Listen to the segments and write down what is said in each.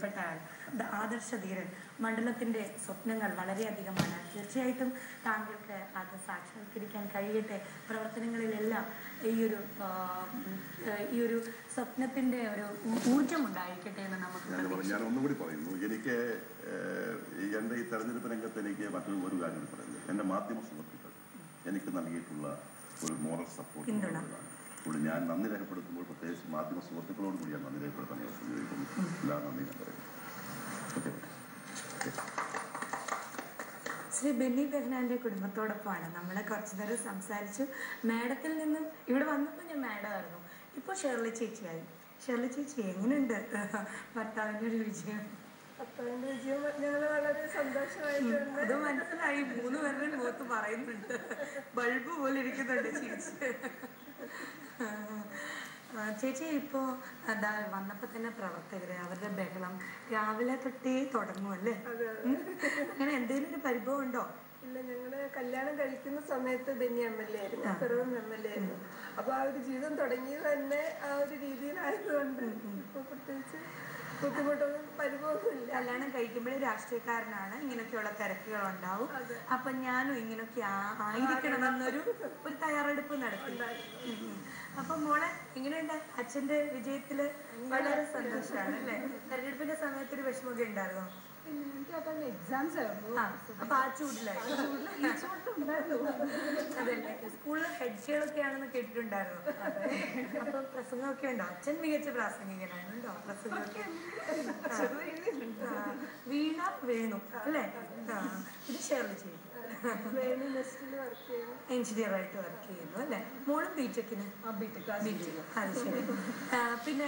പ്രിയപ്പെട്ട ആൾ, ആദർശധീരൻ. മണ്ഡലത്തിൻ്റെ സ്വപ്നങ്ങൾ വളരെയധികമാണ്. തീർച്ചയായിട്ടും താങ്കൾക്ക് അത് സാക്ഷാത്കരിക്കാൻ കഴിയട്ടെ. പ്രവർത്തനങ്ങളിലെല്ലാം ഈ ഒരു സ്വപ്നത്തിൻ്റെ ഒരു ഊർജം ഉണ്ടായിരിക്കട്ടെ എന്ന് നമുക്ക് ഞാൻ ഒന്നുകൂടി പറയുന്നു. എനിക്ക് എൻ്റെ ഈ തെരഞ്ഞെടുപ്പ് രംഗത്ത് എനിക്ക് മറ്റൊരു കാര്യം പറയുന്നത്, എൻ്റെ മാധ്യമ സുഹൃത്തുക്കൾ എനിക്ക് നൽകിയിട്ടുള്ള ഒരു മോറൽ സപ്പോർട്ട്. അപ്പോൾ ഞാൻ നന്ദി രേഖപ്പെടുത്തുമ്പോൾ പ്രത്യേകിച്ച് മാധ്യമ സുഹൃത്തുക്കളോട് കൂടി ഞാൻ നന്ദി രേഖപ്പെടുത്താൻ ഉപയോഗിക്കുന്നു. എല്ലാ നന്ദി ഞാൻ പറയുന്നു. ശ്രീ ബെന്നി ബെഹ്നാന്റെ കുടുംബത്തോടൊപ്പമാണ് നമ്മൾ കുറച്ചു നേരം സംസാരിച്ചു. മാഡത്തിൽ നിന്നും ഇവിടെ വന്നപ്പോൾ ഞാൻ മാഡമായിരുന്നു, ഇപ്പോൾ ഷേർലി ചേച്ചിയായി. ഷേർലി ചേച്ചി, എങ്ങനെയുണ്ട് ഭർത്താവിൻ്റെ ഒരു വിജയം? ഞങ്ങൾ വളരെ സന്തോഷമായിട്ടുണ്ട്. അത് മനസ്സിലായി, 3 പേരുടെ മുഖത്ത് പറയുന്നുണ്ട്. ബൾബ് പോലെ ഇരിക്കുന്നുണ്ട് ചേച്ചി. ചേച്ചി ഇപ്പോൾ എന്താ വന്നപ്പോൾ തന്നെ പ്രവർത്തകര് അവരുടെ ബഹളം രാവിലെ തൊട്ടേ തുടങ്ങും അല്ലേ? അങ്ങനെ എന്തെങ്കിലും ഒരു പരിഭവം ഉണ്ടോ? ഇല്ല, ഞങ്ങള് കല്യാണം കഴിക്കുന്ന സമയത്ത് ബെന്നി MLA ആയിരുന്നു, പിറവം MLA ആയിരുന്നു. അപ്പൊ ആ ഒരു ജീവിതം തുടങ്ങിയത് തന്നെ ആ ഒരു രീതിയിലായതുകൊണ്ട് ഇപ്പൊ പ്രത്യേകിച്ച് ബുദ്ധിമുട്ടൊന്നും പരിഭവമില്ല. കല്യാണം കഴിക്കുമ്പോഴേ രാഷ്ട്രീയക്കാരനാണ്, ഇങ്ങനെയൊക്കെയുള്ള തിരക്കുകൾ ഉണ്ടാവും. അപ്പൊ ഞാനും ഇങ്ങനെയൊക്കെ ആയിരിക്കണമെന്നൊരു തയ്യാറെടുപ്പ് നടത്തി. അപ്പൊ മോളെ എങ്ങനെയുണ്ട്? അച്ഛന്റെ വിജയത്തില് വളരെ സന്തോഷമാണ് അല്ലേ? തെരഞ്ഞെടുപ്പിന്റെ സമയത്തൊരു വിഷമമൊക്കെ ഉണ്ടായിരുന്നോ? എക്സാംസ് ആയിരുന്നു. അപ്പൊ ആ ചൂടിലായിരുന്നു. അതല്ലേ, സ്കൂളിലെ ഹെഡ്ഷേളൊക്കെ ആണെന്ന് കേട്ടിട്ടുണ്ടായിരുന്നു. അപ്പൊ പ്രസംഗമൊക്കെ ഉണ്ടോ? അച്ഛൻ മികച്ച പ്രാസംഗികനാണ്. ഉണ്ടോ പ്രസംഗമൊക്കെ? വീണ വേണു അല്ലേ? ഇത് ഷെയർ ചെയ്യും. എഞ്ചിനീയർ ആയിട്ട് വർക്ക് ചെയ്യുന്നു അല്ലേ? മോളും ബിടെക്കിന്. അത് ശരി. പിന്നെ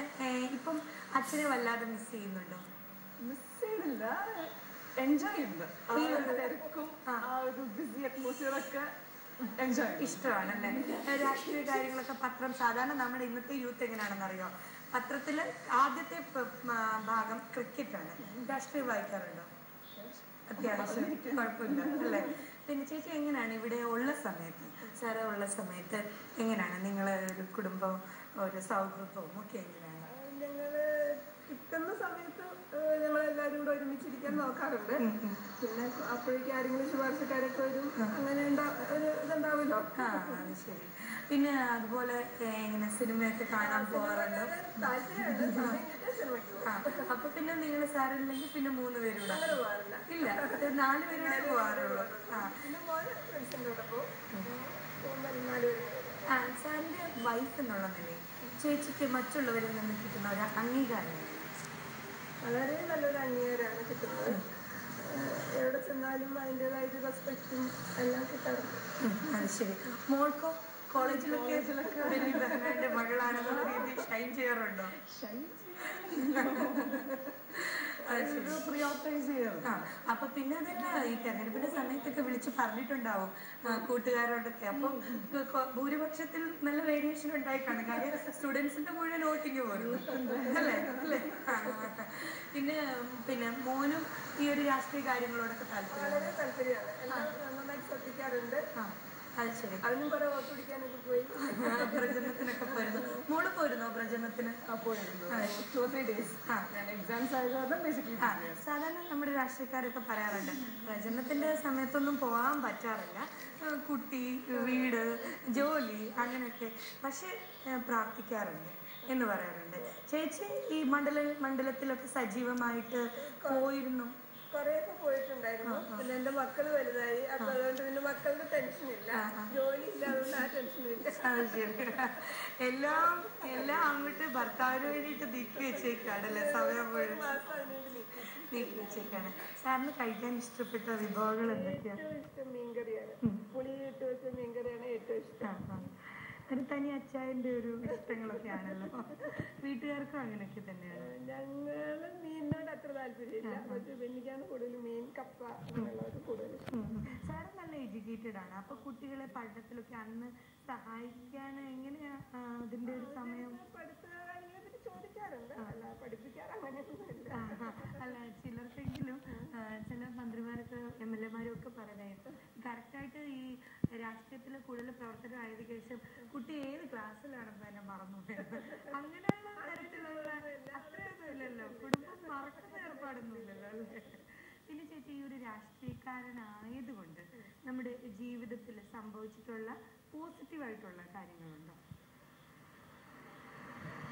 ഇപ്പം അച്ഛനെ വല്ലാതെ മിസ് ചെയ്യുന്നുണ്ടോ? മിസ് ചെയ്തില്ല, എൻജോയ് ചെയ്യുന്നുണ്ട്. ഈ ഒരു തിരക്കും ആ ഒരു ബിസി അറ്റ്മോസ്ഫിയറൊക്കെ ഇഷ്ടമാണല്ലേ? രാഷ്ട്രീയ കാര്യങ്ങളൊക്കെ പത്രം, സാധാരണ നമ്മുടെ ഇന്നത്തെ യൂത്ത് എങ്ങനെയാണെന്നറിയോ? പത്രത്തില് ആദ്യത്തെ ഭാഗം ക്രിക്കറ്റാണ്. രാഷ്ട്രീയം വായിക്കാറുണ്ടോ? അത്യാവശ്യം കുഴപ്പമില്ല അല്ലേ? പിന്നെ ചേച്ചി എങ്ങനെയാണ് ഇവിടെ ഉള്ള സമയത്ത്, സാറ് ഉള്ള സമയത്ത് എങ്ങനെയാണ് നിങ്ങളെ ഒരു കുടുംബവും ഒരു സൗഹൃദവും ഒക്കെ എങ്ങനെയാണ്? ഞങ്ങള് കിട്ടുന്ന സമയത്ത് ഞങ്ങളെല്ലാവരും കൂടെ ഒരുമിച്ചിരിക്കാൻ നോക്കാറുണ്ട്. പിന്നെ അപ്പോഴേക്കും ആരെങ്കിലും ശുപാർശക്കാരൊക്കെ വരും, അങ്ങനെ ഒരു ഇതുണ്ടാവുമല്ലോ. അത് ശരി. പിന്നെ അതുപോലെ ഇങ്ങനെ സിനിമയൊക്കെ കാണാൻ പോകാറുണ്ടോ? അപ്പൊ പിന്നെ നിങ്ങൾ സാറില്ലെങ്കിൽ പിന്നെ 3 പേരൂടെ ഇല്ല, 4 പേരൂടെ പോകാറുള്ളൂ. സാറിന്റെ വൈഫ് എന്നുള്ള നിലയിൽ ചേച്ചിക്ക് മറ്റുള്ളവരിൽ നിന്ന് കിട്ടുന്ന ഒരു അംഗീകാരം? വളരെ നല്ലൊരു അംഗീകാരമാണ് കിട്ടുന്നത്. എവിടെ ചെന്നാലും അതിൻ്റെതായിട്ട് റെസ്പെക്റ്റും എല്ലാം കിട്ടാറുണ്ട്. അത് ശരി. മോൾക്കോ കോളേജിലൊക്കെ ബെന്നി ബെഹ്നാന്റെ മകളാണെന്നുള്ള രീതിയിൽ ഷൈൻ ചെയ്യാറുണ്ടോ? അപ്പൊ പിന്നെ അതല്ല, ഈ തെരഞ്ഞെടുപ്പിന്റെ സമയത്തൊക്കെ വിളിച്ച് പറഞ്ഞിട്ടുണ്ടാവും കൂട്ടുകാരോടൊക്കെ. അപ്പം ഭൂരിപക്ഷത്തിൽ നല്ല വേരിയേഷൻ ഉണ്ടായിട്ടാണ്. കാര്യം സ്റ്റുഡൻസിന്റെ മുഴുവൻ വോട്ടിങ് പോലും അല്ലേ? പിന്നെ മോനും ഈ ഒരു രാഷ്ട്രീയ കാര്യങ്ങളോടൊക്കെ താല്പര്യമാണ്, നന്നായിട്ട് ശ്രദ്ധിക്കാറുണ്ട്. അത് ശരി. അതിനും കുറെ വോട്ട് പിടിക്കാനൊക്കെ പോയി. പ്രചരണത്തിനൊക്കെ പോയിരുന്നു. മോള് പോയിരുന്നോ പ്രചരണത്തിന്? പോയിരുന്നു, 2-3 ഡേയ്സ്. എക്സാംസ് ആയതുകൊണ്ട് സാധാരണ നമ്മുടെ രാഷ്ട്രീയക്കാരൊക്കെ പറയാറുണ്ട് പ്രചരണത്തിന്റെ സമയത്തൊന്നും പോകാൻ പറ്റാറില്ല, കുട്ടി, വീട്, ജോലി അങ്ങനെയൊക്കെ, പക്ഷെ പ്രാർത്ഥിക്കാറുണ്ട് എന്ന് പറയാറുണ്ട്. ചേച്ചി ഈ മണ്ഡലത്തിലൊക്കെ സജീവമായിട്ട് പോയിരുന്നു? കുറെയൊക്കെ പോയിട്ടുണ്ടായിരുന്നു. പിന്നെ എന്റെ മക്കള് വലുതായി, അപ്പൊ അതുകൊണ്ട് പിന്നെ മക്കളുടെ ടെൻഷനില്ല, ജോലി ഇല്ല, അതുകൊണ്ട് ആ ടെൻഷനില്ല. എല്ലാം അങ്ങോട്ട് ഭർത്താവിന് വേണ്ടിയിട്ട് നീക്കി വെച്ചേക്കാണല്ലേ? സമയം മുഴുവൻ നീക്കി വെച്ചേക്കാണ്. സാറിന് കഴിക്കാൻ ഇഷ്ടപ്പെട്ട വിഭവങ്ങൾ എന്തൊക്കെയാണ്? ഏറ്റവും ഇഷ്ടം മീൻകറിയാണ്. പുളി ഇട്ട് വെച്ച മീൻകറിയാണ് ഏറ്റവും ഇഷ്ടം. ഒരു തനി അച്ചായന്റെ ഒരു ഇഷ്ടങ്ങളൊക്കെ ആണല്ലോ. വീട്ടുകാർക്കും അങ്ങനെയൊക്കെ തന്നെയാണ്. ഞങ്ങള് മീനിനോട് അത്ര താല്പര്യമില്ല, പക്ഷെ ബെന്നിക്കാണ് കൂടുതൽ മീൻ, കപ്പ അങ്ങനെയുള്ളത് കൂടുതൽ. സാറ് നല്ല എഡ്യൂക്കേറ്റഡ് ആണ്. അപ്പൊ കുട്ടികളെ പഠനത്തിലൊക്കെ അന്ന് സഹായിക്കാൻ എങ്ങനെയാ അതിന്റെ ഒരു സമയം? പഠിത്തകാര്യങ്ങളെ പറ്റി ചോദിക്കാറുണ്ട്, അല്ല പഠിപ്പിക്കാറ് അങ്ങനെയൊന്നുമില്ല. അല്ല, ചിലർക്കെങ്കിലും ചില മന്ത്രിമാരൊക്കെ MLA മാരും ഒക്കെ പറയാനായിട്ട് കറക്റ്റായിട്ട് ഈ രാഷ്ട്രീയത്തിൽ കൂടുതൽ പ്രവർത്തനമായതിനു ശേഷം കുട്ടി ഏത് ക്ലാസ്സിലാണെന്ന് തന്നെ മറന്നു പോയത്. അങ്ങനെയുള്ള തരത്തിലുള്ള അത്രയൊന്നും ഇല്ലല്ലോ. കുടുംബം മറക്കുന്ന ഒരുപാടൊന്നുമില്ലല്ലോ അല്ലേ? പിന്നെ ചേച്ചി ഈ ഒരു രാഷ്ട്രീയക്കാരനായതുകൊണ്ട് നമ്മുടെ ജീവിതത്തിൽ സംഭവിച്ചിട്ടുള്ള പോസിറ്റീവായിട്ടുള്ള കാര്യങ്ങളുണ്ടോ?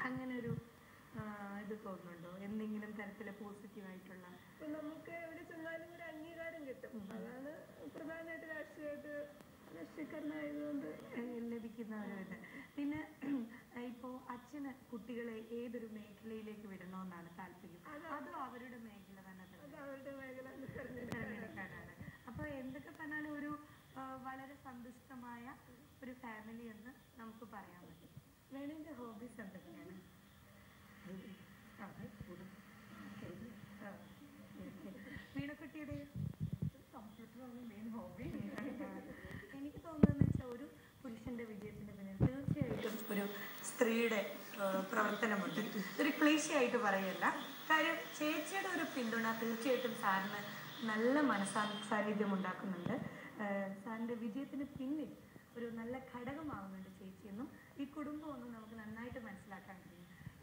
അങ്ങനെ ഒരു ഇത് തോന്നുന്നുണ്ടോ? എന്തെങ്കിലും തരത്തില് പോസിറ്റീവായിട്ടുള്ള? ഇപ്പൊ നമുക്ക് എവിടെ ചെന്നാലും ഒരു അംഗീകാരം കിട്ടും. അതാണ് പ്രധാനമായിട്ട് രാഷ്ട്രീയക്കാരനായതുകൊണ്ട് ലഭിക്കുന്ന ഒരു ഇത്. പിന്നെ ഇപ്പോ അച്ഛന് കുട്ടികളെ ഏതൊരു മേഖലയിലേക്ക് വിടണമെന്നാണ് താല്പര്യം? അതോ അവരുടെ മേഖല തന്നെ അവരുടെ മേഖല തിരഞ്ഞെടുക്കാനാണ്? അപ്പൊ എന്തൊക്കെ പറഞ്ഞാലും ഒരു വളരെ സന്തുഷ്ടമായ ഒരു ഫാമിലി എന്ന് നമുക്ക് പറയാൻ പറ്റും. വേണേന്റെ ഹോബീസ് എന്തൊക്കെയാണ്? വീണക്കുട്ടിയുടെ കമ്പ്യൂട്ടറാണ് മെയിൻ ഹോബി. എനിക്ക് തോന്നുന്നതെന്ന് വെച്ചാൽ ഒരു പുരുഷന്റെ വിജയത്തിന്റെ പിന്നിൽ തീർച്ചയായിട്ടും ഒരു സ്ത്രീയുടെ പ്രവർത്തനമുണ്ട്. ഒരു ക്ലീശയായിട്ട് പറയല്ല. കാര്യം ചേച്ചിയുടെ ഒരു പിന്തുണ തീർച്ചയായിട്ടും സാറിന് നല്ല സാന്നിധ്യം ഉണ്ടാക്കുന്നുണ്ട്. സാറിന്റെ വിജയത്തിന് പിന്നിൽ ഒരു നല്ല ഘടകമാവുന്നുണ്ട് ചേച്ചിയെന്നും ഈ കുടുംബമൊന്നും നമുക്ക് നന്നായിട്ട് മനസ്സിലാക്കാൻ കഴിയും.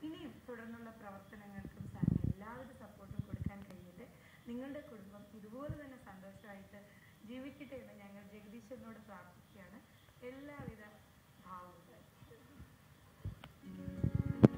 ഇനിയും തുടർന്നുള്ള പ്രവർത്തനങ്ങൾക്കും സാറിന് എല്ലാവിധ സപ്പോർട്ടും കൊടുക്കാൻ കഴിയട്ടെ. നിങ്ങളുടെ കുടുംബം ഇതുപോലെ തന്നെ സന്തോഷമായിട്ട് ജീവിക്കട്ടെ എന്ന് ഞങ്ങൾ ജഗദീശ്വരനോട് പ്രാർത്ഥിക്കുകയാണ്. എല്ലാവിധ ഭാവവും